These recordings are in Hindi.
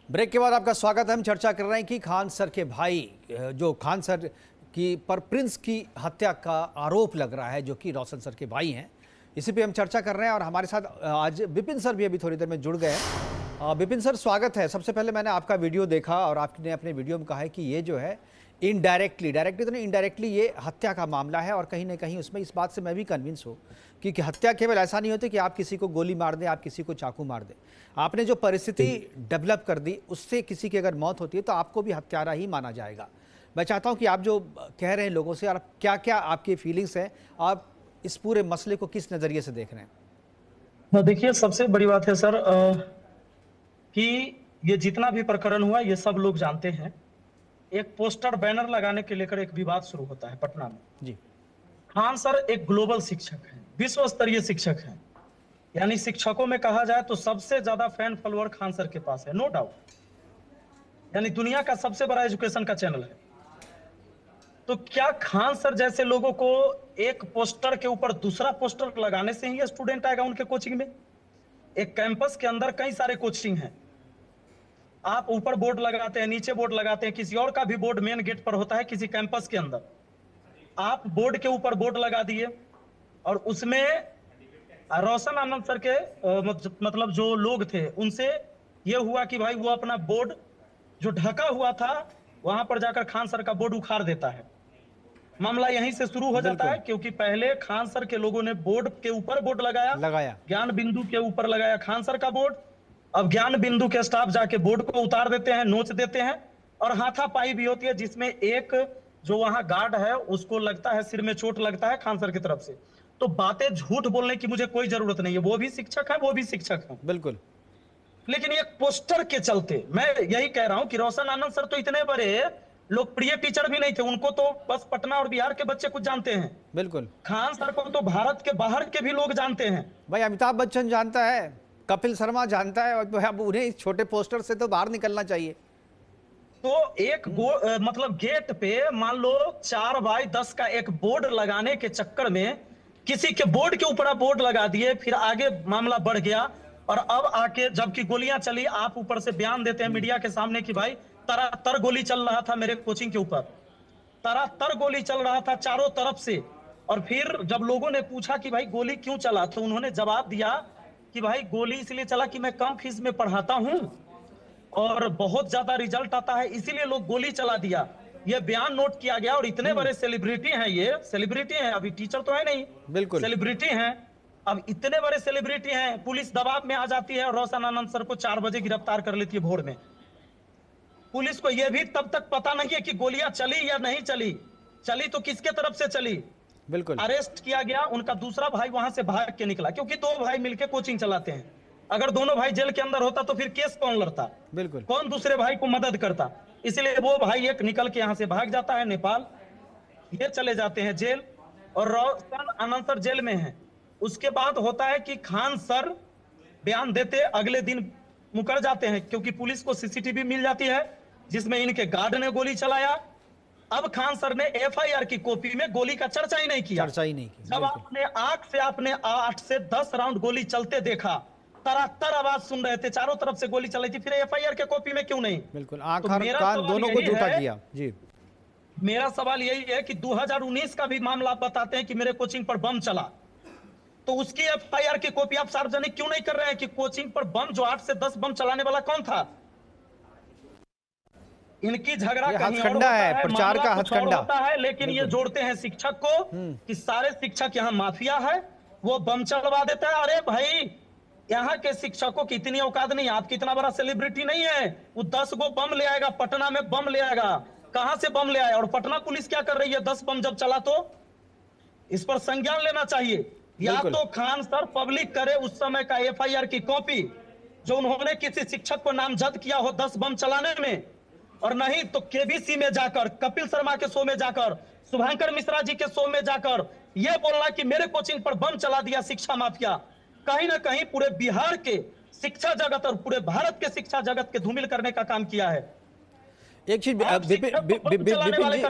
ब्रेक के बाद आपका स्वागत है। हम चर्चा कर रहे हैं कि खान सर के भाई जो खान सर की पर प्रिंस की हत्या का आरोप लग रहा है, जो कि रोशन सर के भाई हैं, इसी पे हम चर्चा कर रहे हैं। और हमारे साथ आज विपिन सर भी अभी थोड़ी देर में जुड़ गए हैं। विपिन सर, स्वागत है। सबसे पहले मैंने आपका वीडियो देखा और आपने अपने वीडियो में कहा है कि ये जो है डायरेक्टली तो नहीं, इनडायरेक्टली ये हत्या का मामला है। और कहीं ना कहीं उसमें इस बात से मैं भी कन्विंस हूँ कि हत्या केवल ऐसा नहीं होती कि आप किसी को गोली मार दें, आप किसी को चाकू मार दें। आपने जो परिस्थिति डेवलप कर दी, उससे किसी की अगर मौत होती है तो आपको भी हत्यारा ही माना जाएगा। मैं चाहता हूं कि आप जो कह रहे हैं लोगों से, और क्या क्या आपकी फीलिंग्स हैं, आप इस पूरे मसले को किस नज़रिए से देख रहे हैं? देखिए, सबसे बड़ी बात है सर कि ये जितना भी प्रकरण हुआ ये सब लोग जानते हैं। एक पोस्टर बैनर लगाने के लेकर एक विवाद शुरू होता है पटना में जी। खान सर एक ग्लोबल शिक्षक हैं, विश्व स्तरीय शिक्षक हैं। यानी शिक्षकों में कहा जाए तो सबसे ज्यादा फैन फॉलोअर खान सर के पास है, नो डाउट। यानी दुनिया का सबसे बड़ा एजुकेशन का चैनल है। तो क्या खान सर जैसे लोगों को एक पोस्टर के ऊपर दूसरा पोस्टर लगाने से ही स्टूडेंट आएगा उनके कोचिंग में? एक कैंपस के अंदर कई सारे कोचिंग हैं, आप ऊपर बोर्ड लगाते हैं, नीचे बोर्ड लगाते हैं, किसी और का भी बोर्ड मेन गेट पर होता है किसी कैंपस के अंदर। आप बोर्ड के ऊपर बोर्ड लगा दिए और उसमें रोशन आनंद सर के मतलब जो लोग थे उनसे ये हुआ कि भाई वो अपना बोर्ड जो ढका हुआ था वहां पर जाकर खान सर का बोर्ड उखाड़ देता है। मामला यहीं से शुरू हो जाता है, क्योंकि पहले खान सर के लोगों ने बोर्ड के ऊपर बोर्ड लगाया, ज्ञान बिंदु के ऊपर लगाया खान सर का बोर्ड। अब ज्ञान बिंदु के स्टाफ जाके बोर्ड को उतार देते हैं, नोच देते हैं, और हाथापाई भी होती है जिसमें एक जो वहां गार्ड है उसको लगता है सिर में चोट लगता है खान सर की तरफ से। तो बातें झूठ बोलने की मुझे कोई जरूरत नहीं है, वो भी शिक्षक है, वो भी शिक्षक है, बिल्कुल। लेकिन ये पोस्टर के चलते मैं यही कह रहा हूं कि रोशन आनंद सर तो इतने बड़े लोकप्रिय टीचर भी नहीं थे, उनको तो बस पटना और बिहार के बच्चे कुछ जानते हैं। बिल्कुल। खान सर को तो भारत के बाहर के भी लोग जानते हैं। भाई अमिताभ बच्चन जानता है, कपिल शर्मा जानता है, और अब उन्हें इस छोटे पोस्टर से तो बाहर निकलना चाहिए। तो एक मतलब गेट पे मान लो 4x10 का एक बोर्ड लगाने के चक्कर में किसी के बोर्ड के ऊपर आप बोर्ड लगा दिए, फिर आगे मामला बढ़ गया। और अब आके जबकि गोलियां चली, आप ऊपर से बयान देते हैं मीडिया के सामने कि भाई तरातर गोली चल रहा था मेरे कोचिंग के ऊपर, तरातर गोली चल रहा था चारों तरफ से। और फिर जब लोगों ने पूछा कि भाई गोली क्यों चला, तो उन्होंने जवाब दिया कि भाई गोली इसलिए चला कि मैं कम फीस में पढ़ाता हूं और बहुत ज्यादा रिजल्ट आता है, इसीलिए लोग गोली चला दिया। ये बयान नोट किया गया। और इतने बड़े सेलिब्रिटी हैं, ये सेलिब्रिटी हैं, अभी टीचर तो है नहीं, बिल्कुल सेलिब्रिटी हैं। अब इतने बड़े सेलिब्रिटी हैं, पुलिस दबाव में आ जाती है और रोशन आनंद सर को 4 बजे गिरफ्तार कर लेती है भोर में। पुलिस को यह भी तब तक पता नहीं है कि गोलियां चली या नहीं चली, चली तो किसके तरफ से चली। बिल्कुल। अरेस्ट किया गया, उनका दूसरा भाई वहां से भाग के निकला, क्योंकि 2 भाई मिलकर कोचिंग चलाते हैं। अगर दोनों भाई जेल के अंदर होता तो फिर केस कौन लड़ता, बिल्कुल, कौन दूसरे भाई को मदद करता। इसलिए वो भाई एक निकल के यहां से भाग जाता है नेपाल, ये चले जाते हैं जेल, और रोशन आनंद सर जेल में हैं। उसके बाद होता है कि खान सर बयान देते अगले दिन मुकर जाते हैं, क्योंकि पुलिस को सीसीटीवी मिल जाती है जिसमें इनके गार्ड ने गोली चलाया। अब खान सर ने एफआईआर की कॉपी में गोली का चर्चा ही नहीं किया। जब आपने आंख से आपने 8 से 10 राउंड गोली चलते देखा, तरातर आवाज सुन रहे थे, चारों तरफ से गोली चल रही थी, फिर एफआईआर के कॉपी में क्यों नहीं? बिल्कुल, आंख और कान दोनों को झूठा किया। जी, मेरा सवाल यही है कि 2019 का भी मामला आप बताते हैं कि मेरे कोचिंग पर बम चला, तो उसकी एफआईआर की कॉपी आप सार्वजनिक क्यों नहीं कर रहे हैं कि कोचिंग पर बम, जो 8 से 10 बम चलाने वाला कौन था? इनकी झगड़ा कहीं और होता है, प्रचार का हथकंडा होता है, लेकिन ये जोड़ते हैं शिक्षक को कि सारे शिक्षक यहाँ माफिया है, वो बम चलवा देता है। अरे भाई, यहाँ के शिक्षकों की इतनी औकात नहीं, आपकी इतना बड़ा सेलिब्रिटी नहीं है, वो 10 गो बम ले आएगा, पटना में बम ले आएगा। कहां से बम ले आया? और पटना पुलिस क्या कर रही है? 10 बम जब चला तो इस पर संज्ञान लेना चाहिए। या तो खान सर पब्लिक करे उस समय का एफआईआर की कॉपी जो उन्होंने किसी शिक्षक को नामजद किया हो 10 बम चलाने में, और नहीं तो केबीसी में जाकर, कपिल शर्मा के शो में जाकर, शुभंकर मिश्रा जी के शो में जाकर यह बोलना कि मेरे कोचिंग पर बम चला दिया शिक्षा माफिया, कहीं ना कहीं पूरे बिहार के शिक्षा जगत और पूरे भारत के शिक्षा जगत के धूमिल करने का काम किया है। एक चीज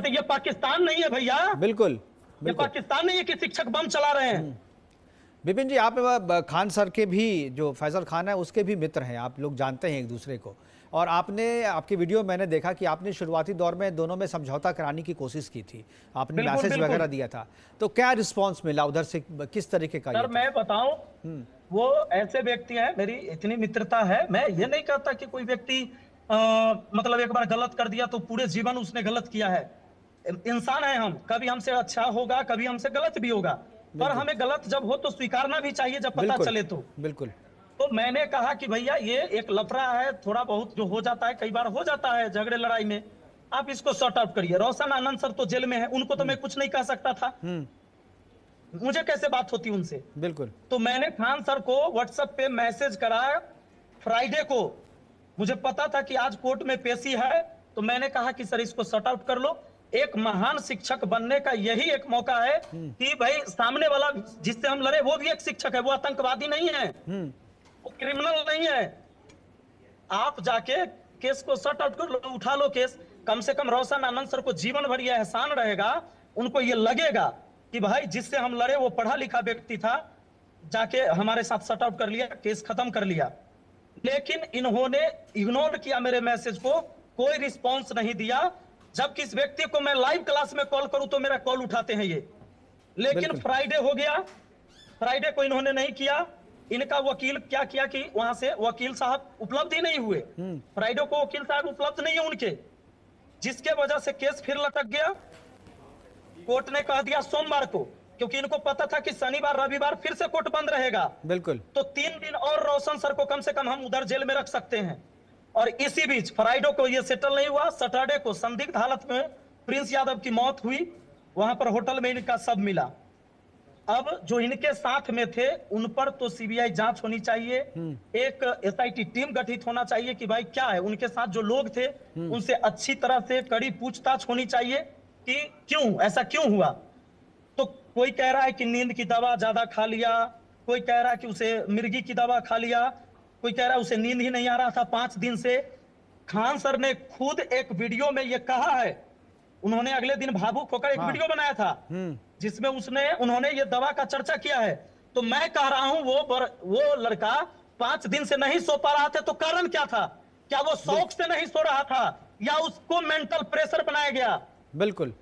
ये पाकिस्तान नहीं है भैया, बिल्कुल, ये पाकिस्तान नहीं है कि शिक्षक बम चला रहे हैं। विपिन जी, आप खान सर के भी, जो फैजल खान है उसके भी मित्र हैं, आप लोग जानते हैं एक दूसरे को। और आपने आपकी वीडियो मैंने देखा कि आपने शुरुआती दौर में दोनों में समझौता कराने की कोशिश की थी, आपने बिल्कुल मैसेज बिल्कुल वगैरह दिया था, तो क्या रिस्पांस मिला उधर से, किस तरीके का ये सर, था? मैं बताऊं, वो ऐसे व्यक्ति हैं, मेरी इतनी मित्रता है, मैं ये नहीं कहता कि कोई व्यक्ति मतलब एक बार गलत कर दिया तो पूरे जीवन उसने गलत किया है। इंसान है हम, कभी हमसे अच्छा होगा, कभी हमसे गलत भी होगा, पर बिल्कुल, हमें गलत जब हो तो स्वीकारना भी चाहिए, जब पता बिल्कुल, चले तो। बिल्कुल। तो मैंने कहा कि भैया ये एक लफड़ा है, थोड़ा बहुत जो हो जाता है, कई बार हो जाता है झगड़े लड़ाई में, आप इसको सॉर्ट आउट करिए। रोशन आनंद सर तो जेल में है, उनको तो मैं कुछ नहीं कह सकता था, हुँ, मुझे कैसे बात होती उनसे। बिल्कुल, तो मैंने खान सर को व्हाट्सएप पे मैसेज करा फ्राइडे को, मुझे पता था कि आज कोर्ट में पेशी है, तो मैंने कहा कि सर इसको सॉर्ट आउट कर लो। एक महान शिक्षक बनने का यही एक मौका है कि भाई सामने वाला जिससे हम लड़े वो भी एक शिक्षक है, वो आतंकवादी नहीं है, हुँ, वो क्रिमिनल नहीं है। आप जाके केस को सॉर्ट आउट कर लो, उठा लो केस। कम से कम रोशन आनंद सर को जीवन भर यह एहसान रहेगा, उनको ये लगेगा कि भाई जिससे हम लड़े वो पढ़ा लिखा व्यक्ति था, जाके हमारे साथ सॉर्ट आउट कर लिया, केस खत्म कर लिया। लेकिन इन्होंने इग्नोर किया मेरे मैसेज को, कोई रिस्पांस नहीं दिया। जब किस व्यक्ति को मैं लाइव क्लास में कॉल करूं तो मेरा कॉल उठाते हैं ये। लेकिन बिल्कुल। फ्राइडे हो गया, फ्राइडे को इन्होंने नहीं किया। इनका वकील क्या किया कि वहां से वकील साहब उपलब्ध ही नहीं हुए, फ्राइडे को वकील साहब उपलब्ध नहीं है उनके, जिसके वजह से केस फिर लटक गया। कोर्ट ने कह दिया सोमवार को, क्योंकि इनको पता था कि शनिवार रविवार फिर से कोर्ट बंद रहेगा, बिल्कुल, तो 3 दिन और रोशन सर को कम से कम हम उधर जेल में रख सकते हैं। और इसी बीच फ्राइडे को ये सेटल नहीं हुआ, सैटरडे को संदिग्ध हालत में प्रिंस यादव की मौत हुई, वहां पर होटल में इनका शव मिला। अब जो इनके साथ में थे उन पर तो सीबीआई जांच होनी चाहिए, एक एसआईटी टीम गठित होना चाहिए कि भाई क्या है, उनके साथ जो लोग थे उनसे अच्छी तरह से कड़ी पूछताछ होनी चाहिए कि क्यों ऐसा क्यों हुआ। तो कोई कह रहा है कि नींद की दवा ज्यादा खा लिया, कोई कह रहा है कि उसे मिर्गी की दवा खा लिया, कोई कह रहा है उसे नींद ही नहीं आ रहा था 5 दिन से। खान सर ने खुद एक वीडियो में यह कहा है, उन्होंने अगले दिन भावुक होकर एक हाँ, वीडियो बनाया था हुँ, जिसमें उन्होंने ये दवा का चर्चा किया है। तो मैं कह रहा हूं वो लड़का 5 दिन से नहीं सो पा रहा था, तो कारण क्या था? क्या वो शौक से नहीं सो रहा था या उसको मेंटल प्रेशर बनाया गया? बिल्कुल।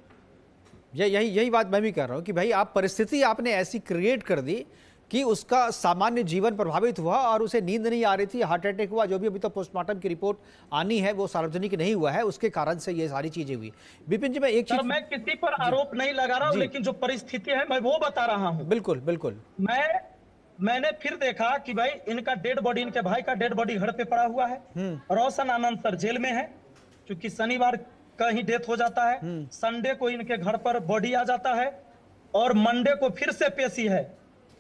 यही यही बात मैं भी कर रहा हूँ कि भाई आप परिस्थिति आपने ऐसी क्रिएट कर दी कि उसका सामान्य जीवन प्रभावित हुआ और उसे नींद नहीं आ रही थी, हार्ट अटैक हुआ, जो भी अभी तक पोस्टमार्टम की रिपोर्ट आनी है वो सार्वजनिक नहीं हुआ है, उसके कारण से ये सारी चीजें हुई। विपिन जी, मैं एक सर चीज, मैं किसी पर आरोप नहीं लगा रहा हूं, जी, लेकिन जो परिस्थिति है मैं वो बता रहा हूं। बिल्कुल, बिल्कुल, मैंने फिर देखा कि भाई इनका डेड बॉडी, इनके भाई का डेड बॉडी घर पे पड़ा हुआ है। रोशन आनंद सर जेल में है, क्योंकि शनिवार का ही डेथ हो जाता है, संडे को इनके घर पर बॉडी आ जाता है और मंडे को फिर से पेशी है।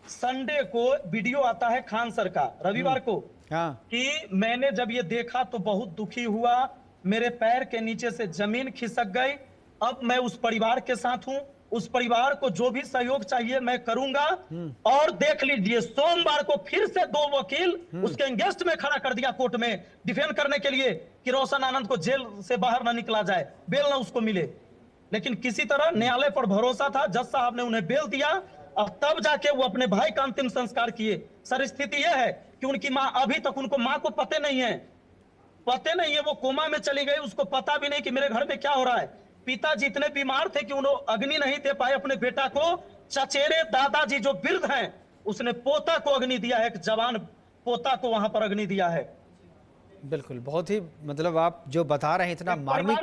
संडे को वीडियो आता है खान सर का, रविवार को, हाँ, कि मैंने जब ये देखा तो बहुत दुखी हुआ, मेरे पैर के नीचे से जमीन खिसक गई। अब मैं उस परिवार के साथ हूं, उस परिवार को जो भी सहयोग चाहिए मैं करूंगा। और देख लीजिए सोमवार को फिर से 2 वकील उसके अगेंस्ट में खड़ा कर दिया कोर्ट में, डिफेंड करने के लिए कि रोशन आनंद को जेल से बाहर ना निकला जाए, बेल ना उसको मिले। लेकिन किसी तरह न्यायालय पर भरोसा था, जज साहब ने उन्हें बेल दिया और तब जाके वो अपने भाई का अंतिम संस्कार किए। सर स्थिति यह है कि उनकी मां, अभी तक उनको मां को पते नहीं है, वो कोमा में चली गई, उसको पता भी नहीं कि मेरे घर में क्या हो रहा है। पिताजी इतने बीमार थे कि उन्होंने अग्नि नहीं दे पाए अपने बेटा को। चचेरे दादाजी जो वृद्ध हैं, उसने पोता को अग्नि दिया है, एक जवान पोता को वहां पर अग्नि दिया है। बिल्कुल। बहुत ही, मतलब आप जो बता रहे हैं इतना मार्मिक,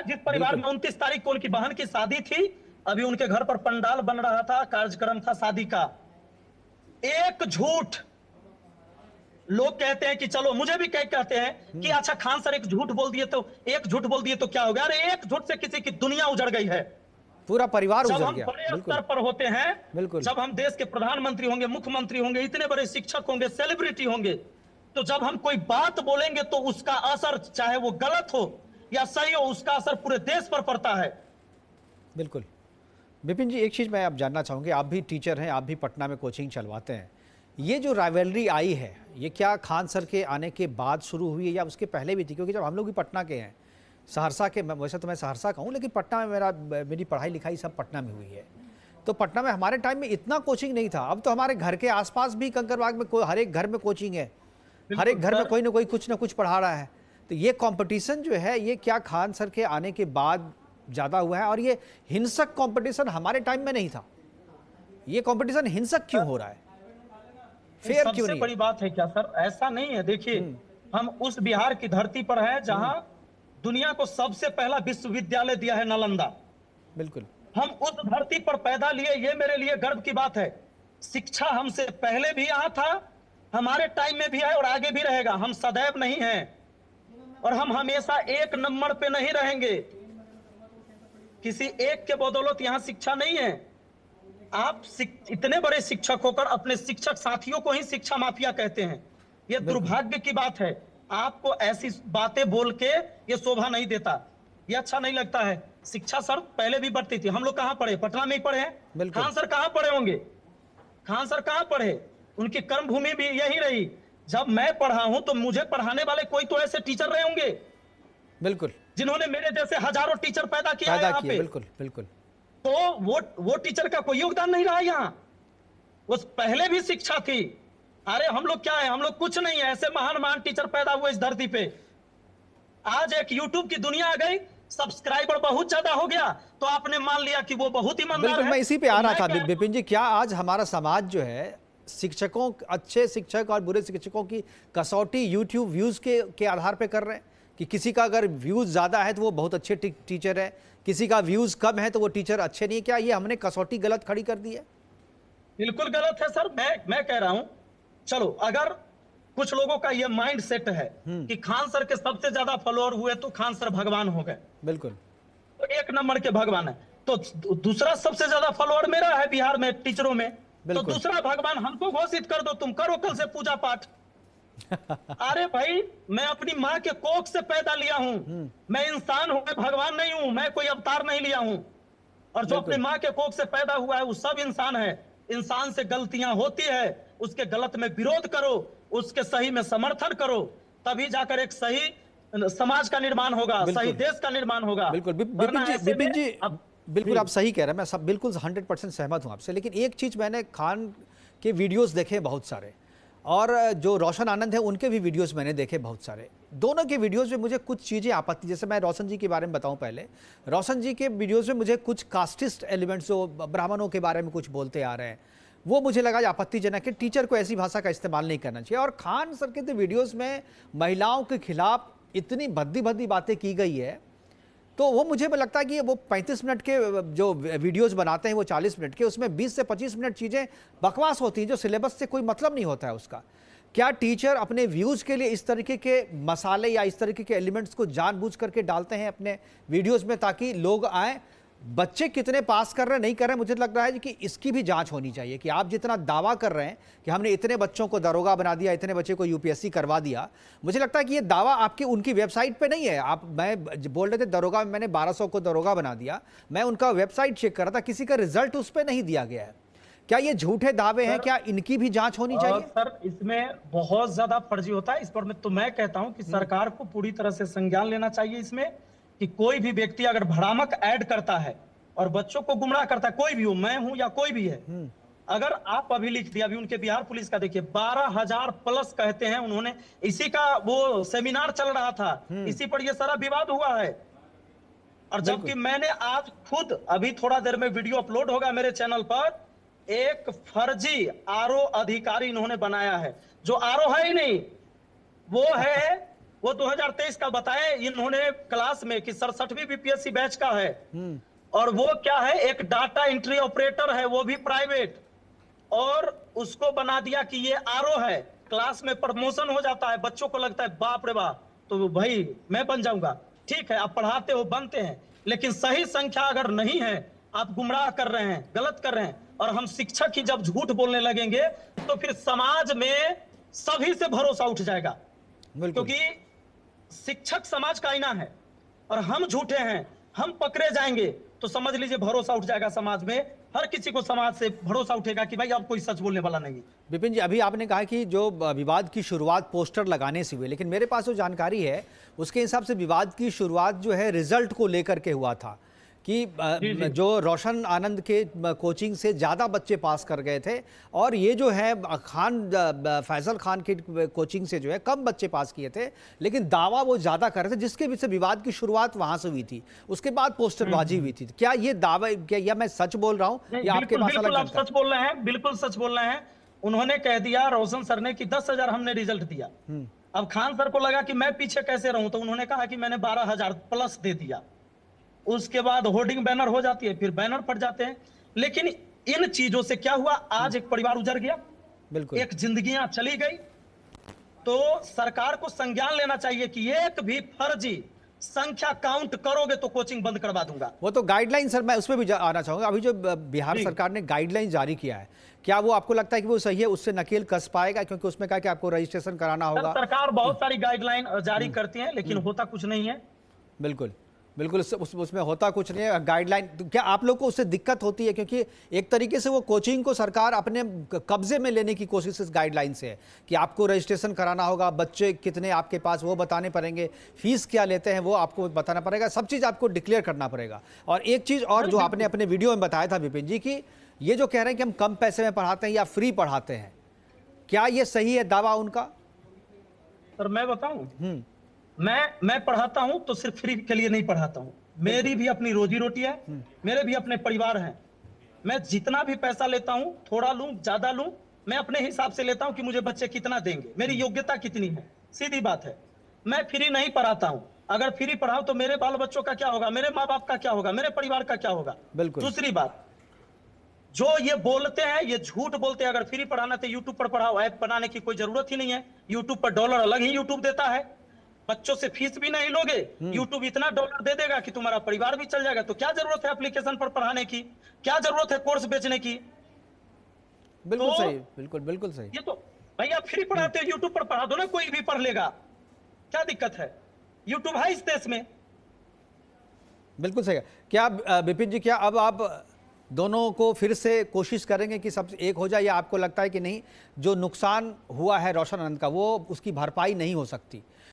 जिस परिवार में 29 तारीख को उनकी बहन की शादी थी, अभी उनके घर पर पंडाल बन रहा था, कार्यक्रम था शादी का। एक झूठ, लोग कहते हैं कि चलो, मुझे भी कहते हैं कि अच्छा खान सर एक झूठ बोल दिए तो क्या हो गया? अरे एक झूठ से किसी की दुनिया उजड़ गई है, पूरा परिवार जब उजड़ हम गया। बड़े बिल्कुल, स्तर पर होते हैं, बिल्कुल, जब हम देश के प्रधानमंत्री होंगे, मुख्यमंत्री होंगे, इतने बड़े शिक्षक होंगे, सेलिब्रिटी होंगे, तो जब हम कोई बात बोलेंगे तो उसका असर, चाहे वो गलत हो या सही हो, उसका असर पूरे देश पर पड़ता है। बिल्कुल। विपिन जी, एक चीज़ मैं आप जानना चाहूँगी, आप भी टीचर हैं, आप भी पटना में कोचिंग चलवाते हैं, ये जो राइवलरी आई है, ये क्या खान सर के आने के बाद शुरू हुई है या उसके पहले भी थी? क्योंकि जब हम लोग भी पटना के हैं, सहरसा के, वैसे तो मैं सहरसा का हूँ, लेकिन पटना में मेरी पढ़ाई लिखाई सब पटना में हुई है। तो पटना में हमारे टाइम में इतना कोचिंग नहीं था। अब तो हमारे घर के आसपास भी कंकरबाग में हर एक घर में कोचिंग है, हर एक घर में कोई ना कोई कुछ ना कुछ पढ़ा रहा है। तो ये कंपटीशन जो है ये क्या खान सर के आने के बाद ज़्यादा हुआ है, और ये हिंसक कंपटीशन हमारे टाइम में नहीं था? ये कंपटीशन हिंसक क्यों हो रहा है, फेयर क्यों सबसे नहीं? बड़ी बात है क्या सर, ऐसा नहीं है। देखिए, हम उस बिहार की धरती पर हैं जहां दुनिया को सबसे पहला विश्वविद्यालय दिया है, नालंदा। बिल्कुल। हम उस धरती पर पैदा लिए, ये मेरे लिए गर्व की बात है। शिक्षा हमसे पहले भी यहाँ था, हमारे टाइम में भी है और आगे भी रहेगा। हम सदैव नहीं हैं और हम हमेशा एक नंबर पे नहीं रहेंगे। किसी एक के बदौलत यहाँ शिक्षा नहीं है। आप इतने बड़े शिक्षक होकर अपने शिक्षक साथियों को ही शिक्षा माफिया कहते हैं। ये दुर्भाग्य की बात है। आपको ऐसी बातें बोल के ये शोभा नहीं देता, ये अच्छा नहीं लगता है। शिक्षा सर पहले भी बढ़ती थी। हम लोग कहाँ पढ़े? पटना में ही पढ़े हैं। खान सर कहाँ पढ़े होंगे? खान सर कहाँ पढ़े? उनकी कर्म भूमि भी यही रही। जब मैं पढ़ा हूं तो मुझे पढ़ाने वाले कोई तो ऐसे टीचर रहे होंगे, बिल्कुल, जिन्होंने मेरे जैसे हजारों टीचर पैदा किया है यहाँ पे। बिल्कुल बिल्कुल। तो वो टीचर का कोई योगदान नहीं रहा यहाँ। उस पहले भी शिक्षा थी। अरे हम लोग क्या है? हम लोग कुछ नहीं है। ऐसे महान महान टीचर पैदा हुए इस धरती पे। आज एक यूट्यूब की दुनिया आ गई, सब्सक्राइबर बहुत ज्यादा हो गया तो आपने मान लिया कि वो बहुत ईमानदार है। मैं इसी पे आ तो रहा था विपिन जी। क्या आज हमारा समाज जो है शिक्षकों, अच्छे शिक्षक और बुरे शिक्षकों की कसौटी यूट्यूब व्यूज के आधार पे कर रहे हैं? कि किसी का अगर व्यूज ज्यादा है तो वो बहुत अच्छे टीचर है, किसी का व्यूज कम है तो वो टीचर अच्छे नहीं है? क्या ये हमने कसौटी गलत खड़ी कर दी है? बिल्कुल गलत है सर। मैं कह रहा हूं, चलो अगर कुछ लोगों का ये माइंड सेट है कि खान सर के सबसे ज्यादा फॉलोअर हुए तो खान सर भगवान हो गए, बिल्कुल, तो एक नंबर के भगवान है। तो दूसरा सबसे ज्यादा फॉलोअर मेरा है बिहार में टीचरों में, तो दूसरा भगवान हमको घोषित कर दो, तुम करो कल से पूजा पाठ। अरे भाई, मैं अपनी माँ के कोख से पैदा लिया हूं, मैं इंसान हूं, मैं भगवान नहीं हूं, मैं कोई अवतार नहीं लिया हूं। और जो अपनी माँ के कोख से पैदा हुआ है वो सब इंसान है। इंसान से गलतियां होती है, उसके गलत में विरोध करो, उसके सही में समर्थन करो, तभी जाकर एक सही समाज का निर्माण होगा, सही देश का निर्माण होगा। बिल्कुल विपिन जी, बिल्कुल आप सही कह रहे हैं। मैं सब बिल्कुल 100% सहमत हूं आपसे। लेकिन एक चीज, मैंने खान के वीडियोस देखे बहुत सारे, और जो रोशन आनंद है उनके भी वीडियोस मैंने देखे बहुत सारे। दोनों के वीडियोस में मुझे कुछ चीज़ें आपत्ति, जैसे मैं रोशन जी के बारे में बताऊं पहले। रोशन जी के वीडियोस में मुझे कुछ कास्टिस्ट एलिमेंट्स, जो ब्राह्मणों के बारे में कुछ बोलते आ रहे हैं, वो मुझे लगा आपत्तिजनक है। टीचर को ऐसी भाषा का इस्तेमाल नहीं करना चाहिए। और खान सर के वीडियोज़ में महिलाओं के खिलाफ इतनी भद्दी भद्दी बातें की गई है, तो वो मुझे लगता है कि वो 35 मिनट के जो वीडियोस बनाते हैं, वो 40 मिनट के, उसमें 20 से 25 मिनट चीज़ें बकवास होती हैं जो सिलेबस से कोई मतलब नहीं होता है उसका। क्या टीचर अपने व्यूज़ के लिए इस तरीके के मसाले या इस तरीके के एलिमेंट्स को जानबूझ करके डालते हैं अपने वीडियोस में ताकि लोग आएँ? बच्चे कितने पास कर रहे हैं, नहीं कर रहे हैं, मुझे लग रहा है कि इसकी भी जांच होनी चाहिए। कि आप जितना दावा कर रहे हैं कि हमने इतने बच्चों को दरोगा बना दिया, इतने बच्चे को यूपीएससी करवा दिया, मुझे लगता है कि ये दावा आपकी उनकी वेबसाइट पे नहीं है। मैं बोल रहे थे दरोगा में मैंने 1200 को दरोगा बना दिया, मैं उनका वेबसाइट चेक कर रहा था, किसी का रिजल्ट उस पर नहीं दिया गया है। क्या ये झूठे दावे हैं? क्या इनकी भी जांच होनी चाहिए? सर, इसमें बहुत ज्यादा फर्जी होता है। इस पर मैं कहता हूं कि सरकार को पूरी तरह से संज्ञान लेना चाहिए इसमें, कि कोई भी व्यक्ति अगर भ्रामक ऐड करता है और बच्चों को गुमराह करता है, कोई भी हो, मैं हूं या कोई भी है, अगर आप अभी लिख दिया, अभी उनके बिहार पुलिस का देखिए 12,000 प्लस कहते हैं उन्होंने, इसी का वो सेमिनार चल रहा था, इसी पर ये सारा विवाद हुआ है। और जबकि मैंने आज खुद अभी थोड़ा देर में वीडियो अपलोड होगा मेरे चैनल पर, एक फर्जी आरओ अधिकारी इन्होंने बनाया है, जो आरओ है ही नहीं, वो है वो 2023 का बताए इन्होंने क्लास में कि 67वीं बीपीएससी बैच का है, और वो क्या है, एक डाटा एंट्री ऑपरेटर है, वो भी प्राइवेट, और उसको बना दिया कि ये आरओ है। क्लास में प्रमोशन हो जाता है, बच्चों को लगता है बाप रे बाप, तो भाई मैं बन जाऊंगा। ठीक है, आप पढ़ाते हो, बनते हैं, लेकिन सही संख्या अगर नहीं है, आप गुमराह कर रहे हैं, गलत कर रहे हैं। और हम शिक्षक ही जब झूठ बोलने लगेंगे तो फिर समाज में सभी से भरोसा उठ जाएगा, क्योंकि शिक्षक समाज का आईना है, और हम झूठे हैं, हम पकड़े जाएंगे तो समझ लीजिए भरोसा उठ जाएगा समाज में। हर किसी को समाज से भरोसा उठेगा कि भाई अब कोई सच बोलने वाला नहीं। विपिन जी, अभी आपने कहा कि जो विवाद की शुरुआत पोस्टर लगाने से हुई, लेकिन मेरे पास जो जानकारी है उसके हिसाब से विवाद की शुरुआत जो है रिजल्ट को लेकर के हुआ था, कि जी जी जो रोशन आनंद के कोचिंग से ज़्यादा बच्चे पास कर गए थे और ये जो है फैसल खान की कोचिंग से जो है कम बच्चे पास किए थे, लेकिन दावा वो ज़्यादा कर रहे थे, जिसके बीच से विवाद की शुरुआत वहाँ से हुई थी। उसके बाद पोस्टरबाजी हुई थी। क्या ये दावा, क्या या मैं सच बोल रहा हूँ नहीं, या आपके बिल्कुल पास अलग बिल्कुल आप जानकारी? सच बोल रहे हैं, बिल्कुल सच बोल रहे हैं। उन्होंने कह दिया रोशन सर ने कि 10,000 हमने रिजल्ट दिया। अब खान सर को लगा कि मैं पीछे कैसे रहूं, तो उन्होंने कहा कि मैंने 12,000 प्लस दे दिया। उसके बाद होर्डिंग बैनर हो जाती है, फिर बैनर फट जाते हैं। लेकिन इन चीजों से क्या हुआ, आज एक परिवार उजड़ गया, बिल्कुल। एक जिंदगियां चली गई। तो सरकार को संज्ञान लेना चाहिए कि एक भी फर्जी संख्या काउंट करोगे तो कोचिंग बंद करवा दूंगा। वो तो गाइडलाइन सर, मैं उसमें भी आना चाहूंगा। अभी जो बिहार जी सरकार ने गाइडलाइन जारी किया है, क्या वो आपको लगता है कि वो सही है, उससे नकेल कस पाएगा? क्योंकि उसमें कहा कि आपको रजिस्ट्रेशन कराना सर, होगा। सरकार बहुत सारी गाइडलाइन जारी करती है, लेकिन होता कुछ नहीं है। बिल्कुल बिल्कुल, उसमें होता कुछ नहीं है गाइडलाइन। तो क्या आप लोग को उससे दिक्कत होती है? क्योंकि एक तरीके से वो कोचिंग को सरकार अपने कब्जे में लेने की कोशिश इस गाइडलाइन से है कि आपको रजिस्ट्रेशन कराना होगा, बच्चे कितने आपके पास वो बताने पड़ेंगे, फीस क्या लेते हैं वो आपको बताना पड़ेगा, सब चीज़ आपको डिक्लेयर करना पड़ेगा। और एक चीज़ और जो आपने अपने वीडियो में बताया था विपिन जी, कि ये जो कह रहे हैं कि हम कम पैसे में पढ़ाते हैं या फ्री पढ़ाते हैं, क्या ये सही है दावा उनका? सर मैं बताऊं, मैं पढ़ाता हूं तो सिर्फ फ्री के लिए नहीं पढ़ाता हूं। मेरी भी अपनी रोजी रोटी है, मेरे भी अपने परिवार हैं। मैं जितना भी पैसा लेता हूं, थोड़ा लूं ज्यादा लूं, मैं अपने हिसाब से लेता हूं कि मुझे बच्चे कितना देंगे, मेरी योग्यता कितनी है, सीधी बात है। मैं फ्री नहीं पढ़ाता हूं। अगर फ्री पढ़ाऊं तो मेरे बाल बच्चों का क्या होगा, मेरे माँ बाप का क्या होगा, मेरे परिवार का क्या होगा। बिल्कुल। दूसरी बात, जो ये बोलते हैं ये झूठ बोलते हैं। अगर फ्री पढ़ाना तो यूट्यूब पर पढ़ाओ, ऐप बनाने की कोई जरूरत ही नहीं है। यूट्यूब पर डॉलर अलग ही यूट्यूब देता है, बच्चों से फीस भी नहीं लोगे, यूट्यूब इतना डॉलर दे देगा कि तुम्हारा परिवार भी चल जाएगा। तो क्या जरूरत है एप्लीकेशन पर पढ़ाने की, क्या जरूरत है कोर्स बेचने की। बिल्कुल तो सही, बिल्कुल बिल्कुल सही। ये तो भैया फ्री पढ़ाते हो, यूट्यूब पर पढ़ा दो ना, कोई भी पढ़ लेगा, क्या दिक्कत है। यूट्यूब है इस देश में। बिल्कुल सही है। क्या विपिन जी, क्या अब आप दोनों को फिर से कोशिश करेंगे कि सब एक हो जाए, या आपको लगता है कि नहीं, जो नुकसान हुआ है रोशन आनंद का वो उसकी भरपाई नहीं हो सकती?